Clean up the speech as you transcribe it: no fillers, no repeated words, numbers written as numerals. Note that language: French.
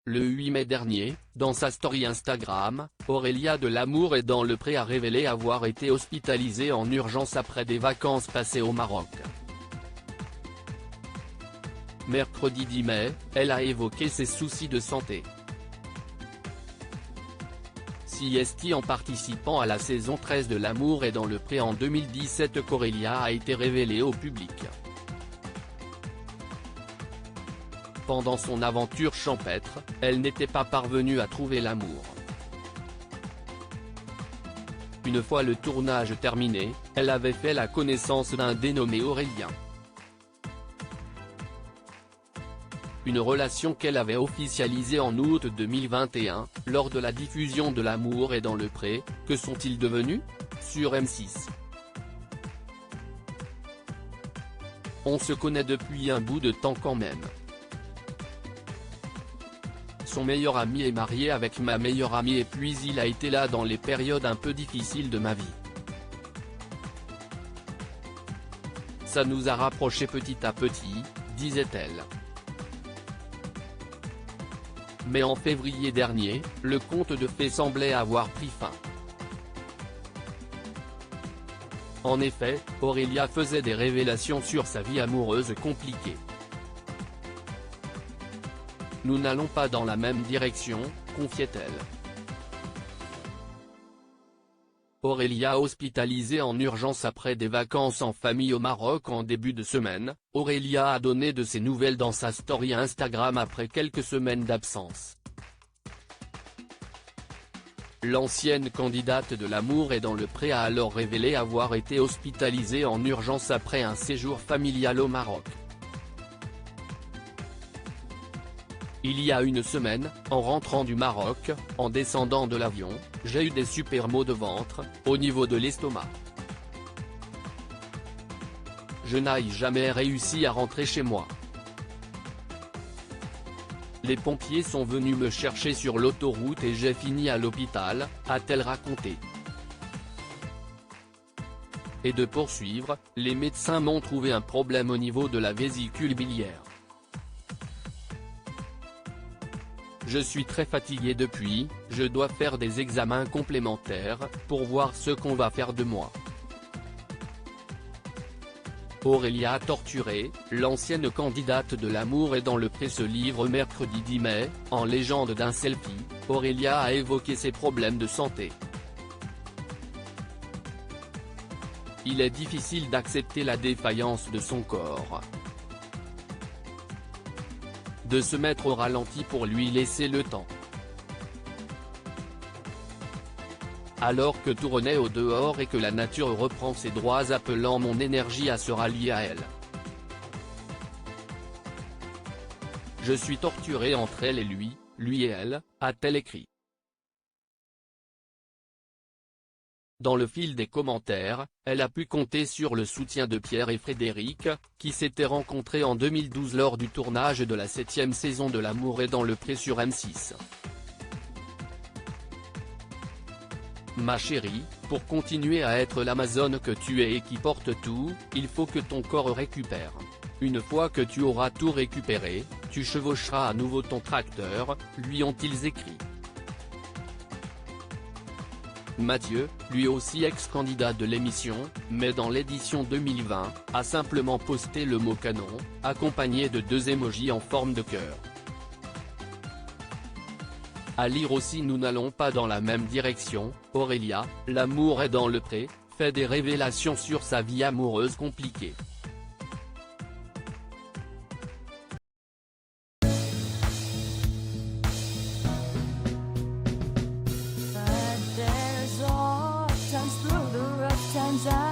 Le 8 mai dernier, dans sa story Instagram, Aurélia de L'Amour est dans le Pré a révélé avoir été hospitalisée en urgence après des vacances passées au Maroc. Mercredi 10 mai, elle a évoqué ses soucis de santé. C'est en participant à la saison 13 de L'Amour est dans le Pré en 2017 qu'Aurélia a été révélée au public. Pendant son aventure champêtre, elle n'était pas parvenue à trouver l'amour. Une fois le tournage terminé, elle avait fait la connaissance d'un dénommé Aurélien. Une relation qu'elle avait officialisée en août 2021, lors de la diffusion de L'Amour est dans le Pré. Que sont-ils devenus? Sur M6. On se connaît depuis un bout de temps quand même. Son meilleur ami est marié avec ma meilleure amie et puis il a été là dans les périodes un peu difficiles de ma vie. Ça nous a rapprochés petit à petit, disait-elle. Mais en février dernier, le conte de fées semblait avoir pris fin. En effet, Aurélia faisait des révélations sur sa vie amoureuse compliquée. Nous n'allons pas dans la même direction, confiait-elle. Aurélia hospitalisée en urgence après des vacances en famille au Maroc en début de semaine, Aurélia a donné de ses nouvelles dans sa story Instagram après quelques semaines d'absence. L'ancienne candidate de L'Amour est dans le Pré a alors révélé avoir été hospitalisée en urgence après un séjour familial au Maroc. Il y a une semaine, en rentrant du Maroc, en descendant de l'avion, j'ai eu des super maux de ventre, au niveau de l'estomac. Je n'ai jamais réussi à rentrer chez moi. Les pompiers sont venus me chercher sur l'autoroute et j'ai fini à l'hôpital, a-t-elle raconté. Et de poursuivre, les médecins m'ont trouvé un problème au niveau de la vésicule biliaire. Je suis très fatigué depuis, je dois faire des examens complémentaires, pour voir ce qu'on va faire de moi. Aurélia torturée, l'ancienne candidate de L'Amour est dans le Pré se livre mercredi 10 mai, en légende d'un selfie, Aurélia a évoqué ses problèmes de santé. Il est difficile d'accepter la défaillance de son corps. De se mettre au ralenti pour lui laisser le temps. Alors que tout renaît au dehors et que la nature reprend ses droits appelant mon énergie à se rallier à elle. Je suis torturée entre elle et lui et elle, a-t-elle écrit. Dans le fil des commentaires, elle a pu compter sur le soutien de Pierre et Frédéric, qui s'étaient rencontrés en 2012 lors du tournage de la 7e saison de L'Amour est dans le Pré sur M6. Ma chérie, pour continuer à être l'Amazone que tu es et qui porte tout, il faut que ton corps récupère. Une fois que tu auras tout récupéré, tu chevaucheras à nouveau ton tracteur, lui ont-ils écrit. Mathieu, lui aussi ex-candidat de l'émission, mais dans l'édition 2020, a simplement posté le mot canon, accompagné de 2 émojis en forme de cœur. À lire aussi nous n'allons pas dans la même direction, Aurélia, L'Amour est dans le Pré, fait des révélations sur sa vie amoureuse compliquée. Times